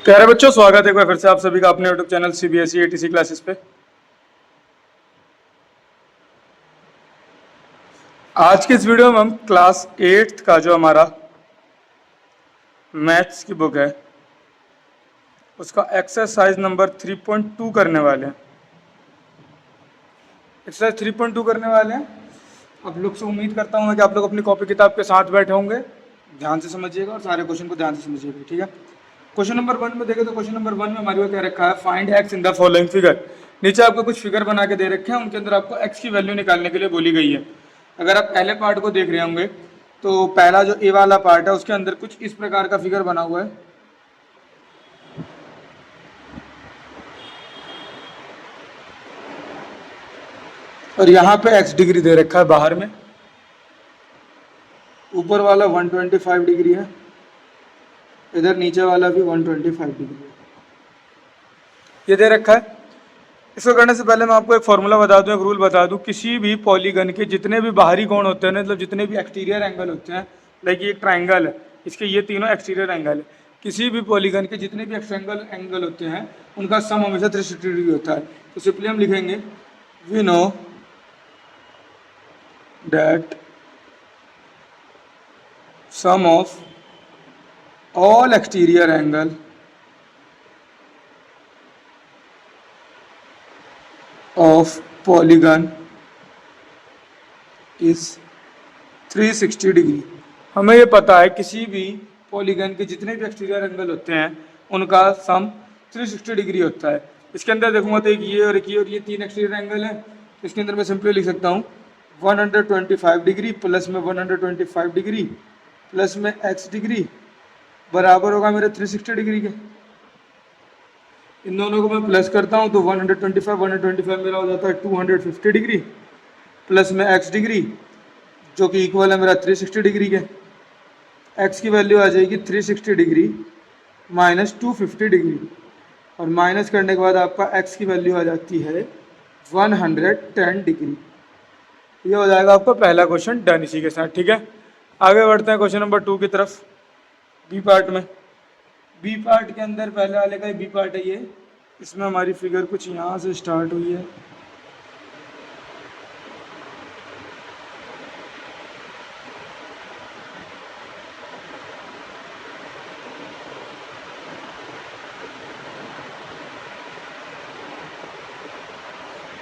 प्यारे बच्चों, स्वागत है एक बार फिर से आप सभी का अपने YouTube channel CBSE ATC classes पे। आज के इस वीडियो में हम क्लास 8th का जो हमारा मैथ्स की बुक है उसका एक्सरसाइज नंबर 3.2 करने वाले हैं। एक्सरसाइज 3.2 करने वाले हैं। आप लोग से उम्मीद करता हूँ कि आप लोग अपनी कॉपी किताब के साथ बैठे होंगे। ध्यान से समझिएगा और सारे क्वेश्चन को ध्यान से समझिएगा, ठीक है। क्वेश्चन नंबर 1 में देखें तो क्वेश्चन नंबर 1 में हमारे को क्या रखा है, find x in the following figure. नीचे आपको कुछ फिगर बना के दे रखे हैं, उनके अंदर आपको एक्स की वैल्यू निकालने के लिए बोली गई है। अगर आप पहले पार्ट को देख रहे होंगे तो पहला जो ए वाला पार्ट है उसके अंदर कुछ इस प्रकार का फिगर बना हुआ है। और यहाँ पे एक्स डिग्री दे रखा है बाहर में, ऊपर वाला 125 डिग्री है, इधर नीचे वाला भी 125 डिग्री है, ये दे रखा है। इसको करने से पहले मैं आपको एक फॉर्मूला बता दूं, एक रूल बता दूं। किसी भी पॉलीगन के जितने भी बाहरी कोण होते हैं, मतलब जितने भी एक्सटीरियर एंगल होते हैं, लाइक ये एक ट्राइंगल है, इसके ये तीनों एक्सटीरियर एंगल है। किसी भी पॉलीगन के जितने भी एक्सटेंगल एंगल होते हैं उनका सम हमेशा 360 डिग्री होता है। तो सिंपली हम लिखेंगे we know that sum of all exterior angle of polygon is 360 degree. हमें ये पता है किसी भी पॉलीगन के जितने भी एक्सटीरियर एंगल होते हैं उनका सम 360 डिग्री होता है। इसके अंदर देखूंगा तो एक ये और एक ये और ये तीन एक्सटीरियर एंगल है। इसके अंदर मैं सिंपली लिख सकता हूँ 125 डिग्री प्लस में 125 डिग्री प्लस में x डिग्री बराबर होगा मेरे 360 डिग्री के। इन दोनों को मैं प्लस करता हूं तो 125 मेरा हो जाता है 250 डिग्री प्लस में x डिग्री जो कि इक्वल है मेरा 360 डिग्री के। x की वैल्यू आ जाएगी 360 डिग्री माइनस 250 डिग्री और माइनस करने के बाद आपका x की वैल्यू आ जाती है 110 डिग्री। ये हो जाएगा आपका पहला क्वेश्चन डन इसी के साथ, ठीक है। आगे बढ़ते हैं क्वेश्चन नंबर 2 की तरफ। बी पार्ट में, बी पार्ट के अंदर पहले वाले का बी पार्ट है ये। इसमें हमारी फिगर कुछ यहाँ से स्टार्ट हुई है,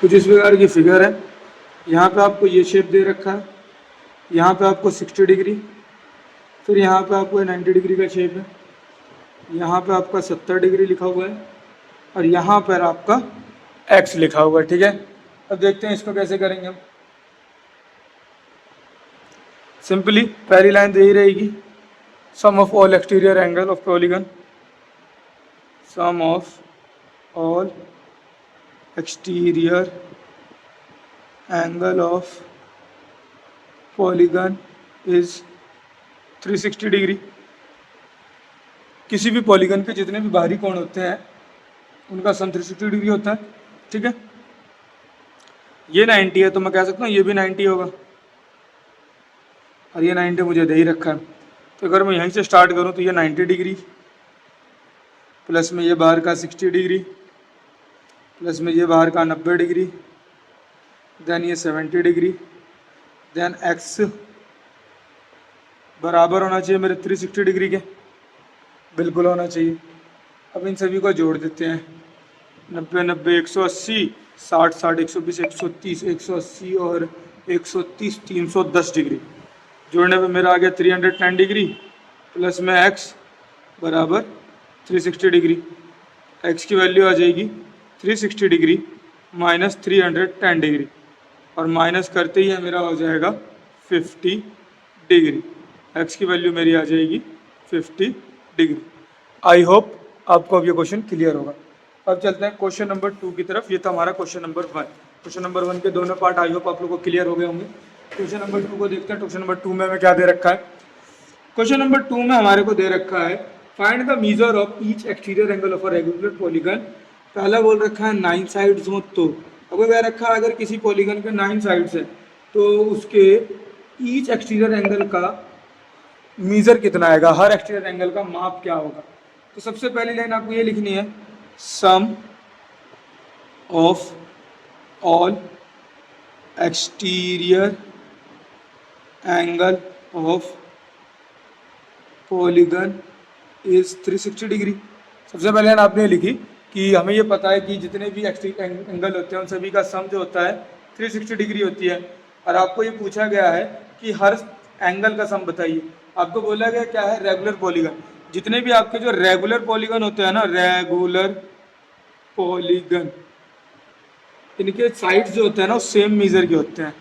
कुछ इस प्रकार की फिगर है। यहाँ पे आपको ये शेप दे रखा है, यहाँ पे आपको 60 डिग्री, फिर यहाँ पे आपको 90 डिग्री का शेप है, यहाँ पे आपका 70 डिग्री लिखा हुआ है और यहाँ पर आपका x लिखा हुआ है, ठीक है। अब देखते हैं इसको कैसे करेंगे हम। सिंपली पहली लाइन दे ही रहेगी sum of all exterior angle of polygon, sum of all exterior angle of polygon is 360 degree. किसी भी पॉलीगन के जितने भी बाहरी कोण होते हैं उनका सम 360 डिग्री होता है, ठीक है। ये 90 है तो मैं कह सकता हूँ ये भी 90 होगा और ये 90 मुझे दे ही रखा है। तो अगर मैं यहीं से स्टार्ट करूँ तो ये 90 डिग्री प्लस में ये बाहर का 60 डिग्री प्लस में ये बाहर का 90 डिग्री, देन ये 70 डिग्री, देन x बराबर होना चाहिए मेरे 360 डिग्री के, बिल्कुल होना चाहिए। अब इन सभी को जोड़ देते हैं 90 90 180 60 60 120 130 180 और 130 310 डिग्री। जोड़ने पे मेरा आ गया 310 डिग्री प्लस में x बराबर 360 डिग्री। x की वैल्यू आ जाएगी 360 डिग्री माइनस 310 डिग्री और माइनस करते ही मेरा हो जाएगा 50 डिग्री। x की वैल्यू मेरी आ जाएगी 50 डिग्री। आई होप आपको अब ये क्वेश्चन क्लियर होगा। अब चलते हैं क्वेश्चन नंबर 2 की तरफ। ये था हमारा क्वेश्चन नंबर 1। क्वेश्चन नंबर 1 के दोनों पार्ट आई होप आप लोगों को क्लियर हो गए होंगे। क्वेश्चन नंबर 2 को देखते हैं। क्वेश्चन नंबर 2 में हमें क्या दे रखा है। क्वेश्चन नंबर 2 में हमारे को दे रखा है find the major of each exterior angle of a regular polygon. पहला बोल रखा है 9 साइड्स हो, तो अगर कह रखा है अगर किसी पॉलीगन के 9 साइड्स है तो उसके ईच एक्सटीरियर एंगल का मीजर कितना आएगा, हर एक्सटीरियर एंगल का माप क्या होगा। तो तो सबसे पहली लाइन आपको ये लिखनी है, sum of all exterior angle of polygon is 360 degree. सबसे पहले आपने लिखी कि हमें ये पता है कि जितने भी एंगल होते हैं उन सभी का सम जो होता है 360 डिग्री होती है। और आपको ये पूछा गया है कि हर एंगल का सम बताइए। आपको बोला गया क्या है, रेगुलर पॉलीगन। जितने भी आपके जो रेगुलर पॉलीगन होते हैं ना, रेगुलर पॉलीगन, इनके साइड्स जो होते हैं ना वो सेम मेजर के होते हैं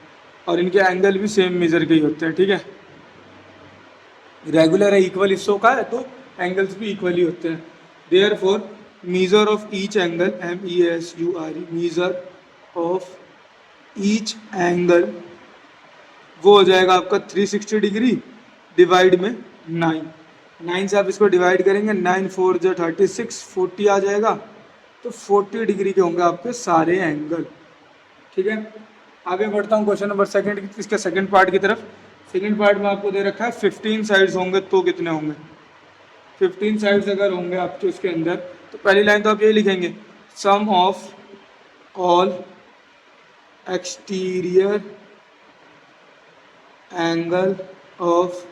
और इनके एंगल भी सेम मेजर के ही होते हैं। ठीक है, रेगुलर है, इक्वल हिस्सों का है, तो एंगल्स भी इक्वली होते हैं। Therefore measure of each angle, MEASURE, measure of each angle वो हो जाएगा आपका 360 डिग्री डिवाइड में 9 से आप इसको डिवाइड करेंगे, 9 4 जो 36, 40 आ जाएगा। तो 40 डिग्री के होंगे आपके सारे एंगल। ठीक है, आगे बढ़ता हूँ क्वेश्चन नंबर सेकंड, इसके सेकंड पार्ट की तरफ। सेकंड पार्ट में आपको दे रखा है 15 साइड्स होंगे तो कितने होंगे। 15 साइड्स अगर होंगे आपके उसके अंदर, तो पहली लाइन तो आप यही लिखेंगे, sum of all exterior angle of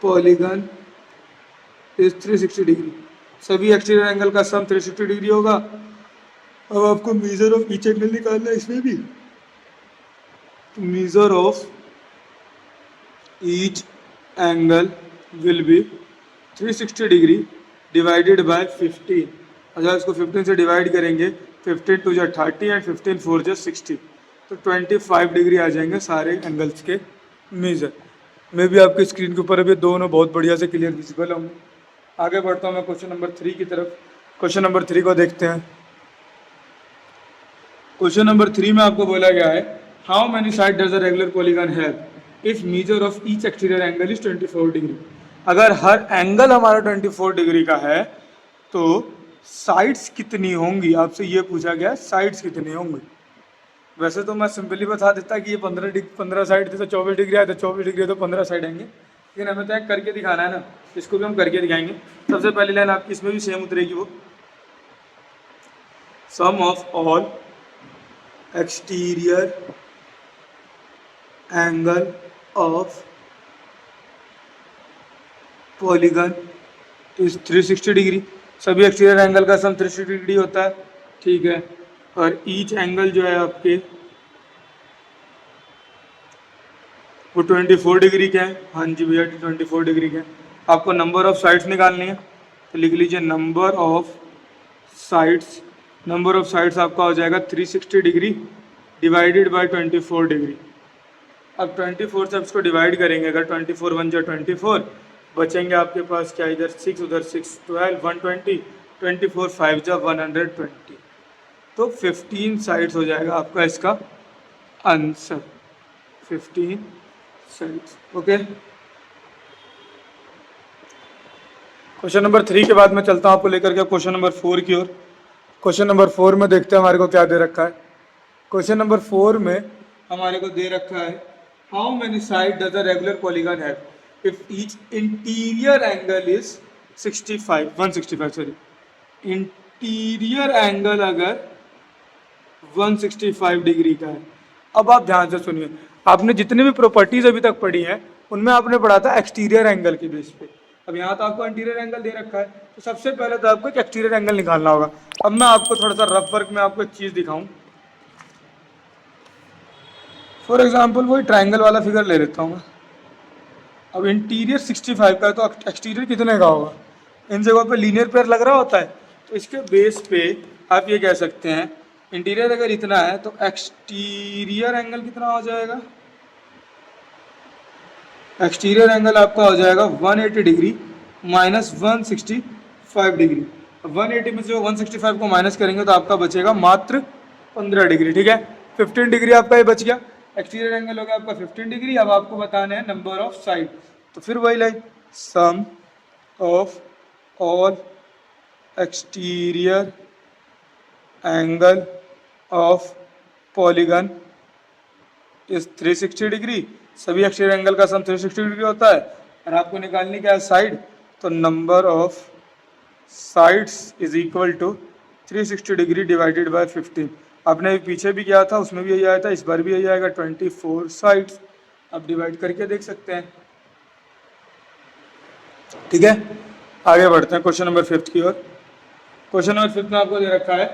polygon is 360 degree. सभी एक्सटीरियर एंगल का सम 360 डिग्री होगा। अब आपको मेजर ऑफ ईच एंगल निकालना है इसमें भी। Major of each angle will be 360 degree divided by 15। अच्छा, इसको 15 से डिवाइड करेंगे, 15 2 जा 30 एंड 15 4 जा 60, तो 25 डिग्री आ जाएंगे सारे एंगल्स के मेजर। मैं भी आपकी स्क्रीन के ऊपर अभी दोनों बहुत बढ़िया से क्लियर विजिबल होंगे। आगे बढ़ता हूँ मैं क्वेश्चन नंबर 3 की तरफ। क्वेश्चन नंबर 3 को देखते हैं। क्वेश्चन नंबर 3 में आपको बोला गया है, how many side does a regular polygon have if major of each exterior angle is 24 degree. अगर हर एंगल हमारा 24 डिग्री का है तो साइड्स कितनी होंगी, आपसे ये पूछा गया, साइड्स कितनी होंगी। वैसे तो मैं सिंपली बता देता कि ये 15 साइड थे तो 24 डिग्री आए, तो 24 डिग्री तो 15 साइड आएंगे, लेकिन हमें तो करके दिखाना है ना, इसको भी हम करके दिखाएंगे। सबसे पहली लाइन आपकी इसमें भी सेम उतरेगी, वो sum of all exterior angle of polygon is 360 degree. सभी एक्सटीरियर एंगल का सम 360 डिग्री होता है। ठीक है, और ईच एंगल जो है आपके वो 24 डिग्री के हैं। हाँ जी भैया, 24 डिग्री के हैं। आपको नंबर ऑफ साइड्स निकालनी है, तो लिख लीजिए number of sides. Number of sides आपका हो जाएगा 360 डिग्री डिवाइडेड बाय 24 डिग्री। अब 24 से आप इसको डिवाइड करेंगे, अगर 24 1 जा 24, बचेंगे आपके पास क्या, इधर 6 उधर 6, 12 120, 24 5 जा 120, तो 15 साइड्स हो जाएगा आपका इसका answer, 15 sides. Okay, question number 3 के बाद मैं चलता हूँ आपको लेकर के क्वेश्चन नंबर 4 की ओर। क्वेश्चन नंबर 4 में देखते हैं हमारे को क्या दे रखा है। क्वेश्चन नंबर 4 में हमारे को दे रखा है, how many side does a regular polygon have if each interior angle is 165 sorry, interior angle अगर 165 डिग्री का है। अब आप ध्यान से सुनिए, आपने जितनी भी प्रॉपर्टीज अभी तक पढ़ी हैं उनमें आपने पढ़ा था एक्सटीरियर एंगल के बेस पे। अब यहाँ तो आपको इंटीरियर एंगल दे रखा है, तो सबसे पहले तो आपको एक एक्सटीरियर एंगल निकालना होगा। अब मैं आपको थोड़ा सा रफ वर्क में आपको एक चीज दिखाऊं। फॉर एग्जाम्पल वही ट्राइंगल वाला फिगर ले लेता हूँ मैं। अब इंटीरियर 65 का है, तो एक्सटीरियर कितने का होगा। इन जगहों पे लीनियर पेयर लग रहा होता है, तो इसके बेस पे आप ये कह सकते हैं, इंटीरियर अगर इतना है तो एक्सटीरियर एंगल कितना हो जाएगा। एक्सटीरियर एंगल आपका हो जाएगा 180 डिग्री माइनस 165 डिग्री। 180 में से 165 को माइनस करेंगे तो आपका बचेगा मात्र 15 डिग्री। ठीक है, 15 डिग्री आपका ये बच गया। एक्सटीरियर एंगल हो गया आपका 15 डिग्री। अब आपको बताना है नंबर ऑफ साइड, तो फिर वही line, sum of all exterior angle of polygon is 360 degree. सभी एक्सटीरियर एंगल का सम 360 डिग्री होता है, और आपको निकालनी क्या है साइड, तो number of sides is equal to 360 degree divided by 15। आपने पीछे भी किया था, उसमें भी यही आया था, इस बार भी यही आएगा 24 साइड्स। आप डिवाइड करके देख सकते हैं। ठीक है, आगे बढ़ते हैं क्वेश्चन नंबर 5 की ओर। क्वेश्चन नंबर 5 में आपको दे रखा है,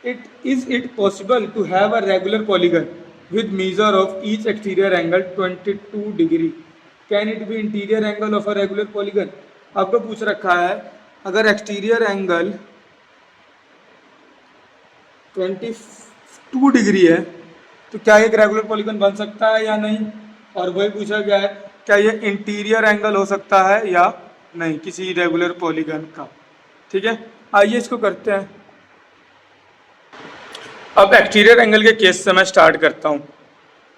it possible to have a regular polygon with measure of each exterior angle 22 degree, can it be interior angle of a regular polygon. आपको पूछ रखा है अगर एक्सटीरियर एंगल 22 डिग्री है तो क्या एक रेगुलर पॉलीगन बन सकता है या नहीं, और वही पूछा गया है क्या ये इंटीरियर एंगल हो सकता है या नहीं किसी रेगुलर पॉलीगन का। ठीक है, आइए इसको करते हैं। अब एक्सटीरियर एंगल के केस से मैं स्टार्ट करता हूं।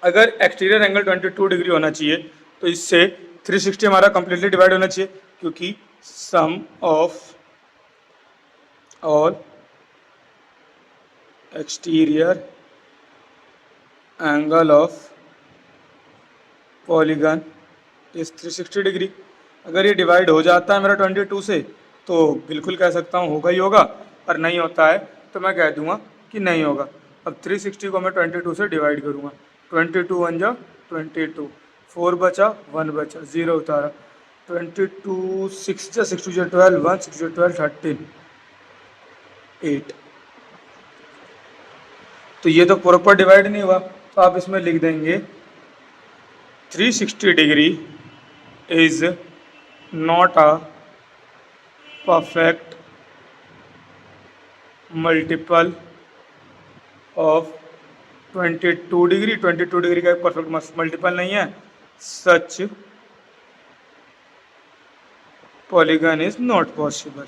अगर एक्सटीरियर एंगल 22 डिग्री होना चाहिए तो इससे 360 हमारा कंप्लीटली डिवाइड होना चाहिए, क्योंकि sum of all exterior angle of polygon is 360 degree. अगर ये डिवाइड हो जाता है मेरा 22 से तो बिल्कुल कह सकता हूँ होगा ही होगा, और नहीं होता है तो मैं कह दूंगा कि नहीं होगा। अब 360 को मैं 22 से डिवाइड करूँगा, 22 वन जा 22, 4 बचा 1 बचा 0 उतारा, 22 6 जा 6 जा 12 1 6 जा 12 13 8। तो ये तो प्रॉपर डिवाइड नहीं हुआ, तो आप इसमें लिख देंगे 360 degree is not a perfect multiple of 22 degree. 22 degree का एक परफेक्ट मल्टीपल नहीं है, सच पॉलीगन इज नॉट पॉसिबल।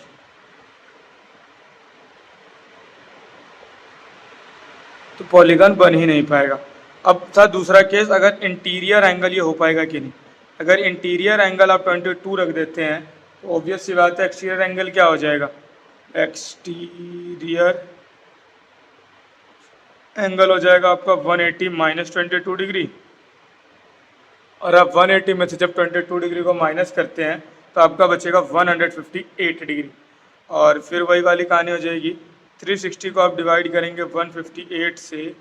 तो पॉलीगन बन ही नहीं पाएगा। अब था दूसरा केस, अगर इंटीरियर एंगल ये हो पाएगा कि नहीं। अगर इंटीरियर एंगल आप 22 रख देते हैं तो ऑब्वियस सी बात है एक्सटीरियर एंगल क्या हो जाएगा, एक्सटीरियर एंगल हो जाएगा आपका 180 माइनस 22 डिग्री। और आप 180 में से जब 22 डिग्री को माइनस करते हैं तो आपका बचेगा 158 डिग्री। और फिर वही वाली कहानी हो जाएगी, 360 को आप डिवाइड करेंगे 158 से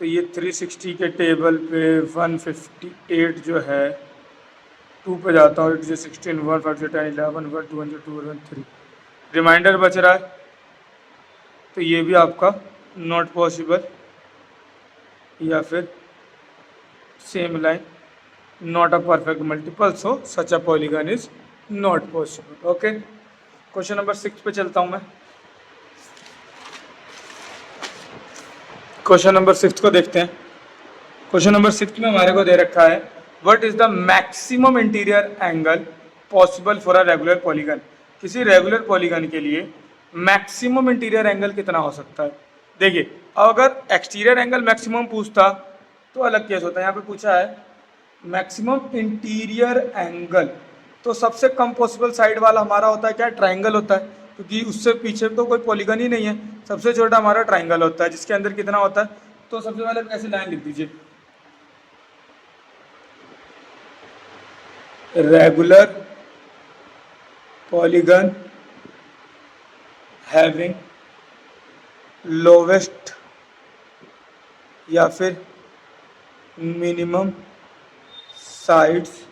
तो ये 360 के टेबल पे 158 जो है 2 पे जाता हूँ, 8 से 16 1 5 से 10 11 1 2 2 1 3 रिमाइंडर बच रहा है। तो ये भी आपका नॉट पॉसिबल, या फिर same line not a perfect multiple, so such a polygon is not possible. Okay, question number 6 पे चलता हूँ मैं। क्वेश्चन नंबर 6 को देखते हैं। क्वेश्चन नंबर 6 में हमारे को दे रखा है what is the maximum interior angle possible for a regular polygon. किसी रेगुलर पॉलीगन के लिए मैक्सिमम इंटीरियर एंगल कितना हो सकता है। देखिए, अगर एक्सटीरियर एंगल मैक्सिमम पूछता तो अलग केस होता है। यहाँ पे पूछा है मैक्सिमम इंटीरियर एंगल, तो सबसे कम पॉसिबल साइड वाला हमारा होता है क्या, ट्राइंगल होता है, क्योंकि उससे पीछे तो कोई पॉलीगन ही नहीं है। सबसे छोटा हमारा ट्राइंगल होता है जिसके अंदर कितना होता है। तो सबसे पहले ऐसे लाइन लिख दीजिए, रेगुलर पॉलीगन हैविंग लोवेस्ट या फिर minimum sides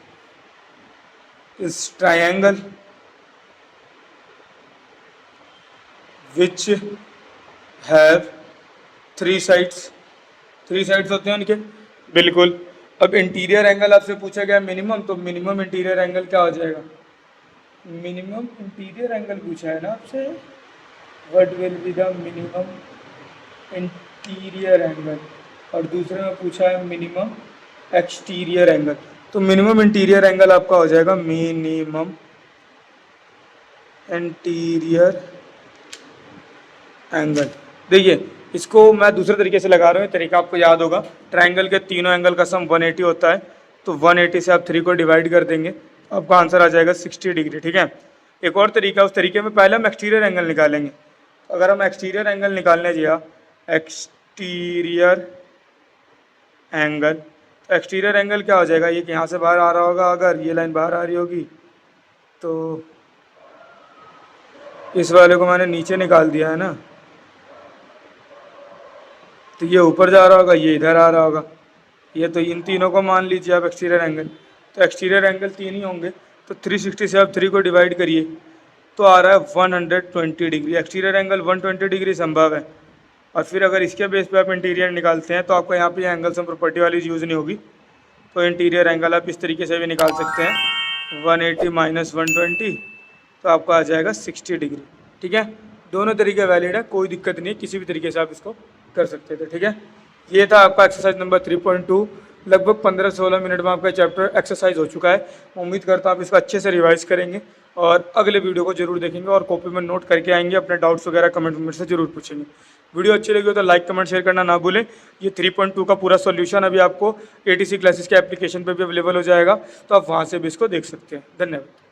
is triangle which have 3 sides. 3 sides होते हैं उनके, बिल्कुल। अब इंटीरियर एंगल आपसे पूछा गया मिनिमम, तो मिनिमम इंटीरियर एंगल क्या हो जाएगा, मिनिमम इंटीरियर एंगल पूछा है ना आपसे, what will be the minimum interior angle, और दूसरे में पूछा है मिनिमम एक्सटीरियर एंगल। तो मिनिमम इंटीरियर एंगल आपका हो जाएगा मिनिमम इंटीरियर एंगल। देखिए, इसको मैं दूसरे तरीके से लगा रहा हूँ, तरीका आपको याद होगा। ट्राइंगल के तीनों एंगल का सम 180 होता है, तो 180 से आप 3 को डिवाइड कर देंगे तो आपका आंसर आ जाएगा 60 डिग्री। ठीक है, एक और तरीका, उस तरीके में पहले हम एक्सटीरियर एंगल निकालेंगे। अगर हम एक्सटीरियर एंगल निकालने जाए, एक्सटीरियर एंगल, तो एक्सटीरियर एंगल क्या हो जाएगा, ये यहाँ से बाहर आ रहा होगा, अगर ये लाइन बाहर आ रही होगी तो इस वाले को मैंने नीचे निकाल दिया है ना, तो ये ऊपर जा रहा होगा, ये इधर आ रहा होगा। ये तो इन तीनों को मान लीजिए आप एक्सटीरियर एंगल, तो एक्सटीरियर एंगल 3 ही होंगे, तो 360 से आप 3 को डिवाइड करिए तो आ रहा है 120 डिग्री। एक्सटीरियर एंगल 120 डिग्री संभव है। और फिर अगर इसके बेस पे आप इंटीरियर निकालते हैं तो आपको यहाँ पे एंगल सम प्रॉपर्टी वाली यूज़ नहीं होगी, तो इंटीरियर एंगल आप इस तरीके से भी निकाल सकते हैं 180 माइनस 120, तो आपको आ जाएगा 60 डिग्री। ठीक है, दोनों तरीके वैलिड है, कोई दिक्कत नहीं है, किसी भी तरीके से आप इसको कर सकते थे। ठीक है, ये था आपका एक्सरसाइज नंबर 3.2। लगभग 15-16 मिनट में आपका चैप्टर एक्सरसाइज हो चुका है। मैं उम्मीद करता हूँ आप इसको अच्छे से रिवाइज करेंगे और अगले वीडियो को जरूर देखेंगे और कॉपी में नोट करके आएंगे। अपने डाउट्स वगैरह कमेंट में से जरूर पूछेंगे। वीडियो अच्छी लगी हो तो लाइक कमेंट शेयर करना ना भूलें। ये 3.2 का पूरा सॉल्यूशन अभी आपको ATC क्लासेस के एप्लीकेशन पे भी अवेलेबल हो जाएगा, तो आप वहाँ से भी इसको देख सकते हैं। धन्यवाद।